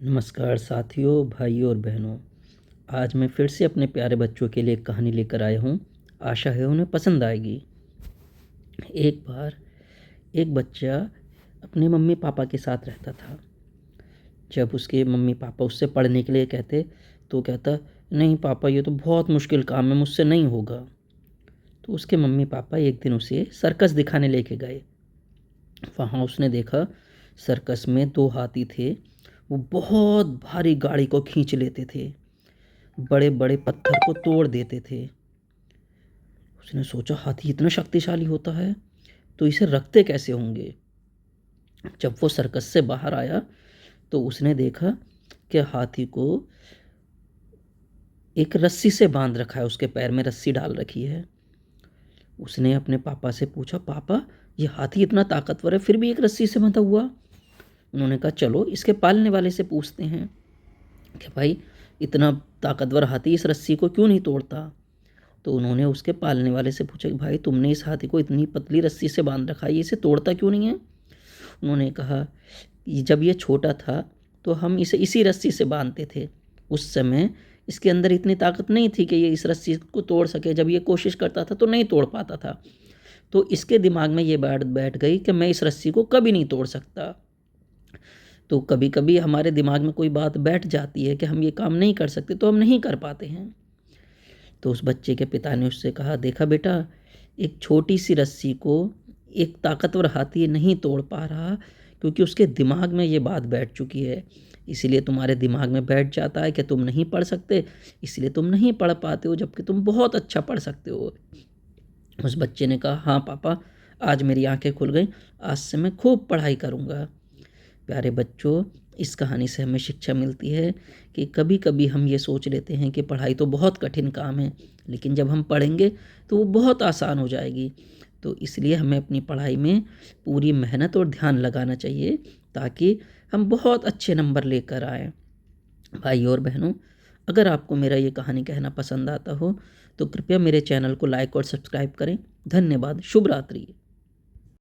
नमस्कार साथियों, भाइयों और बहनों। आज मैं फिर से अपने प्यारे बच्चों के लिए एक कहानी लेकर आया हूँ। आशा है उन्हें पसंद आएगी। एक बार एक बच्चा अपने मम्मी पापा के साथ रहता था। जब उसके मम्मी पापा उससे पढ़ने के लिए कहते तो कहता, नहीं पापा, ये तो बहुत मुश्किल काम है, मुझसे नहीं होगा। तो उसके मम्मी पापा एक दिन उसे सर्कस दिखाने लेके गए। वहाँ उसने देखा सर्कस में दो हाथी थे। वो बहुत भारी गाड़ी को खींच लेते थे, बड़े बड़े पत्थर को तोड़ देते थे। उसने सोचा, हाथी इतना शक्तिशाली होता है तो इसे रखते कैसे होंगे। जब वो सर्कस से बाहर आया तो उसने देखा कि हाथी को एक रस्सी से बांध रखा है, उसके पैर में रस्सी डाल रखी है। उसने अपने पापा से पूछा, पापा ये हाथी इतना ताकतवर है फिर भी एक रस्सी से बंधा हुआ। उन्होंने कहा, चलो इसके पालने वाले से पूछते हैं कि भाई इतना ताकतवर हाथी इस रस्सी को क्यों नहीं तोड़ता। तो उन्होंने उसके पालने वाले से पूछा कि भाई तुमने इस हाथी को इतनी पतली रस्सी से बांध रखा है, ये इसे तोड़ता क्यों नहीं है। उन्होंने कहा कि जब ये छोटा था तो हम इसे इसी रस्सी से बांधते थे। उस समय इसके अंदर इतनी ताकत नहीं थी कि ये इस रस्सी को तोड़ सके। जब ये कोशिश करता था तो नहीं तोड़ पाता था। तो इसके दिमाग में ये बात बैठ गई कि मैं इस रस्सी को कभी नहीं तोड़ सकता। तो कभी कभी हमारे दिमाग में कोई बात बैठ जाती है कि हम ये काम नहीं कर सकते, तो हम नहीं कर पाते हैं। तो उस बच्चे के पिता ने उससे कहा, देखा बेटा, एक छोटी सी रस्सी को एक ताकतवर हाथी नहीं तोड़ पा रहा, क्योंकि उसके दिमाग में ये बात बैठ चुकी है। इसीलिए तुम्हारे दिमाग में बैठ जाता है कि तुम नहीं पढ़ सकते, इसलिए तुम नहीं पढ़ पाते हो, जबकि तुम बहुत अच्छा पढ़ सकते हो। उस बच्चे ने कहा, हाँ पापा, आज मेरी आंखें खुल गई, आज से मैं खूब पढ़ाई करूँगा। प्यारे बच्चों, इस कहानी से हमें शिक्षा मिलती है कि कभी कभी हम ये सोच लेते हैं कि पढ़ाई तो बहुत कठिन काम है, लेकिन जब हम पढ़ेंगे तो वो बहुत आसान हो जाएगी। तो इसलिए हमें अपनी पढ़ाई में पूरी मेहनत और ध्यान लगाना चाहिए, ताकि हम बहुत अच्छे नंबर लेकर आएँ। भाई और बहनों, अगर आपको मेरा ये कहानी कहना पसंद आता हो तो कृपया मेरे चैनल को लाइक और सब्सक्राइब करें। धन्यवाद। शुभ रात्रि।